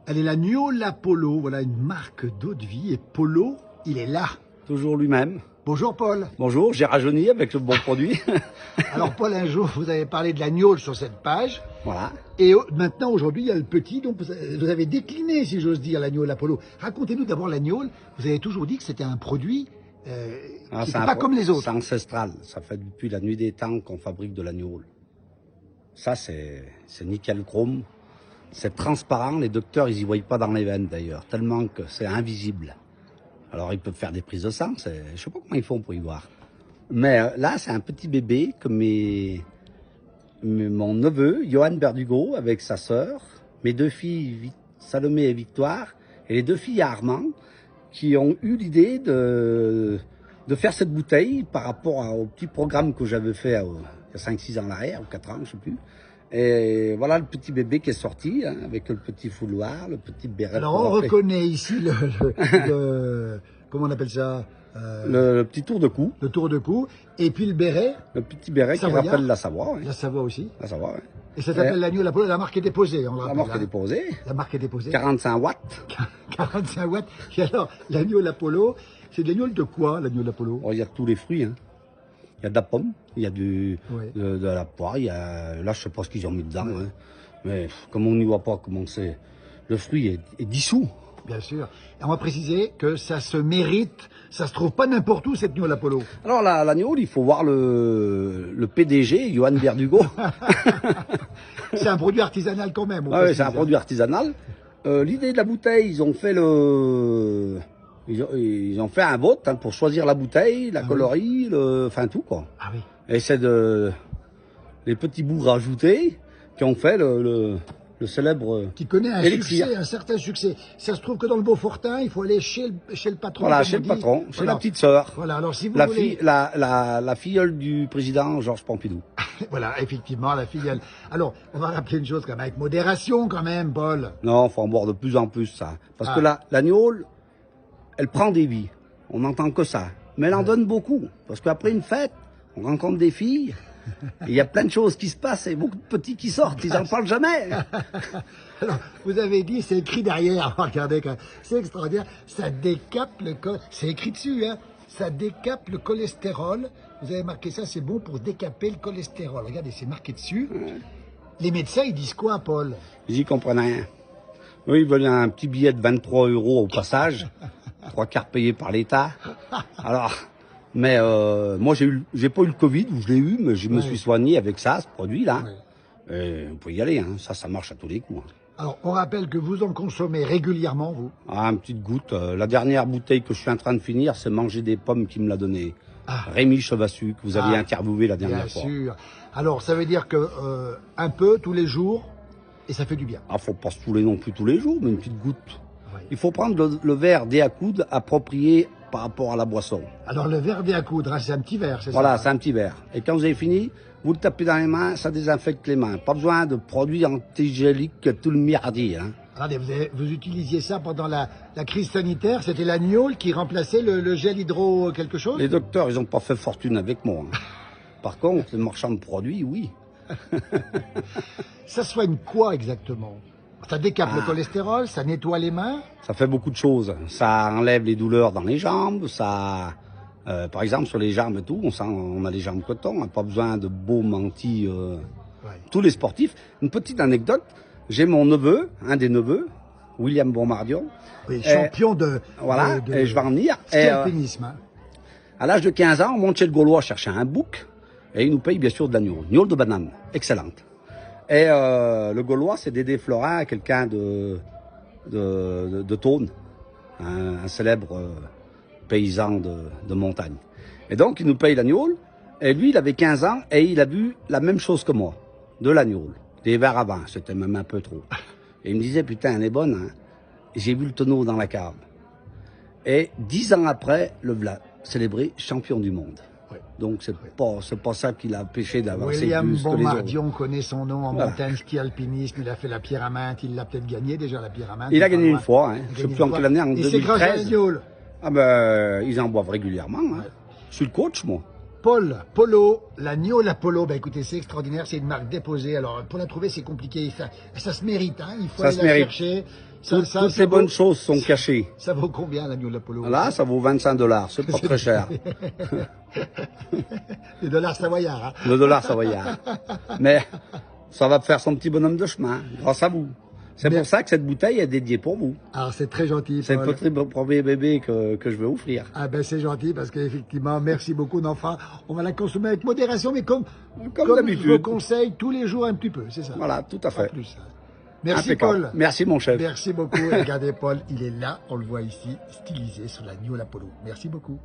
Elle est l'agneau Polo, voilà une marque d'eau de vie. Et Polo, il est là. Toujours lui-même. Bonjour Paul. Bonjour, j'ai rajeuni avec le bon produit. Alors Paul, un jour, vous avez parlé de l'agneau sur cette page. Voilà. Et maintenant, aujourd'hui, il y a le petit, donc vous avez décliné, si j'ose dire, l'agneau Polo. Racontez-nous d'abord l'agneau. Vous avez toujours dit que c'était un produit qui n'était pas comme les autres. C'est ancestral. Ça fait depuis la nuit des temps qu'on fabrique de l'agneau. Ça, c'est nickel chrome. C'est transparent. Les docteurs, ils y voient pas dans les veines d'ailleurs, tellement que c'est invisible. Alors, ils peuvent faire des prises de sang. Je sais pas comment ils font pour y voir. Mais là, c'est un petit bébé que mon neveu, Johan Berdugo, avec sa sœur, mes deux filles, Salomé et Victoire, et les deux filles à Armand, qui ont eu l'idée de faire cette bouteille par rapport au petit programme que j'avais fait il y a 5-6 ans en arrière, ou 4 ans, je sais plus. Et voilà le petit bébé qui est sorti, hein, avec le petit fouloir, le petit béret. Alors on reconnaît ici comment on appelle ça, le petit tour de cou. le tour de cou, et puis le béret. Le petit béret qui rappelle la Savoie. La Savoie aussi. La Savoie, oui. Et ça s'appelle l'agneau Polo, la marque est déposée. On la marque est déposée. La marque est déposée. 45 watts. 45 watts. Et alors, l'agneau Polo, c'est de l'agneau de quoi, l'agneau Polo? Il y a tous les fruits, hein. Il y a de la pomme, il y a de la poire, il y a, là je sais pas ce qu'ils ont mis dedans, hein. Mais comme on n'y voit pas comment c'est, le fruit est dissous. Bien sûr. Et on va préciser que ça se mérite, ça se trouve pas n'importe où cette agneau Polo. Alors l'agneau, il faut voir le PDG, Johan Berdugo. C'est un produit artisanal quand même. Oui, c'est un produit artisanal. L'idée de la bouteille, ils ont fait ils ont fait un vote, hein, pour choisir la bouteille, la coloris, enfin tout quoi. Ah oui. Et c'est les petits bouts rajoutés qui ont fait le célèbre qui connaît un élixir. Succès, un certain succès. Ça se trouve que dans le Beaufortin, il faut aller chez le patron. Voilà, chez le patron, chez la petite sœur. Voilà, alors si vous la voulez... la filleule du président Georges Pompidou. Voilà, effectivement, la filleule. Alors, on va rappeler une chose quand même, avec modération quand même, Paul. Non, il faut en boire de plus en plus, ça. Parce que l'agneau, elle prend des vies. On n'entend que ça. Mais elle en donne beaucoup. Parce qu'après une fête, on rencontre des filles. Il y a plein de choses qui se passent et beaucoup de petits qui sortent. Ils n'en parlent jamais. Alors, vous avez dit, c'est écrit derrière. Regardez, c'est extraordinaire. Ça décape le c'est écrit dessus, hein. Ça décape le cholestérol. Vous avez marqué ça, c'est bon pour décaper le cholestérol. Regardez, c'est marqué dessus. Les médecins, ils disent quoi, Paul? Ils y comprennent rien. Eux, ils veulent un petit billet de 23 € au passage. 3/4 payés par l'État. Alors, mais moi, j'ai pas eu le Covid, ou je l'ai eu, mais je me suis soigné avec ça, ce produit-là. Et vous pouvez y aller, hein. Ça marche à tous les coups. Hein. Alors, on rappelle que vous en consommez régulièrement, vous? Ah, une petite goutte. La dernière bouteille que je suis en train de finir, c'est Manger des pommes qui me l'a donné. Rémi Chevassu, que vous aviez interviewé la dernière fois. Bien sûr. Alors, ça veut dire que un peu, tous les jours, et ça fait du bien. Ah, faut pas se saouler non plus tous les jours, mais une petite goutte. Il faut prendre le verre dé à coudre approprié par rapport à la boisson. Alors le verre dé à coudre, hein, c'est un petit verre, c'est ça? Voilà, c'est un petit verre. Et quand vous avez fini, vous le tapez dans les mains, ça désinfecte les mains. Pas besoin de produits antigéliques tout le merdier. Hein. Regardez, vous utilisiez ça pendant la crise sanitaire, c'était l'agneau qui remplaçait le gel hydro quelque chose? Les docteurs, ils n'ont pas fait fortune avec moi. Hein. Par contre, les marchands de produits, oui. Ça soigne quoi exactement? Ça décape le cholestérol, ça nettoie les mains? Ça fait beaucoup de choses. Ça enlève les douleurs dans les jambes. Ça, par exemple, sur les jambes et tout, on a les jambes coton. On n'a pas besoin de baume anti... Tous les sportifs. Une petite anecdote. J'ai mon neveu, un des neveux, William Bombardion. Oui, champion de... Voilà, et je vais en venir. Ski-alpinisme. Hein. À l'âge de 15 ans, on monte chez le Gaulois chercher un bouc. Et il nous paye bien sûr de l'agneau. Gnôle de banane, excellente. Et le Gaulois, c'est Dédé Florin, quelqu'un de Thônes, un célèbre paysan de montagne. Et donc, il nous paye l'agneau, et lui, il avait 15 ans, et il a vu la même chose que moi, de l'agneau, des verres à vin, c'était même un peu trop. Et il me disait, putain, elle est bonne, hein. J'ai vu le tonneau dans la cave. Et 10 ans après, le v'là célébré champion du monde. Donc c'est pas ça qui l'a empêché d'avoir plus que les autres. William Bombardion connaît son nom en montagne, ski alpinisme, il a fait la Pyramide, il l'a peut-être gagné déjà la Pyramide. Il a gagné une fois, hein. Je ne sais plus en quelle année, en 2013. Et c'est grâce à l'agneau. Ah ben, ils en boivent régulièrement, hein. Je suis le coach, moi. Polo, l'agneau Polo, bah écoutez, c'est extraordinaire, c'est une marque déposée. Alors pour la trouver, c'est compliqué, ça se mérite, hein. Il faut aller la chercher. Toutes ces bonnes choses sont cachées. Ça vaut combien l'agneau de l'Apollo? Là, ça vaut 25 $. C'est pas très cher. Les dollars savoyards. Hein. Le dollar savoyard. Mais ça va faire son petit bonhomme de chemin, grâce à vous. C'est pour ça que cette bouteille est dédiée pour vous. Alors c'est très gentil. C'est Paul. le petit premier bébé que je vais offrir. Ah ben c'est gentil parce qu'effectivement, merci beaucoup d'enfants. On va la consommer avec modération, mais comme d'habitude. je vous conseille, tous les jours un petit peu, c'est ça. Voilà, tout à Pas fait. plus. Merci Impeccable. Paul. Merci mon chef. Merci beaucoup. Regardez Paul, il est là, on le voit ici, stylisé sur l'agneau l'Apollo. Merci beaucoup.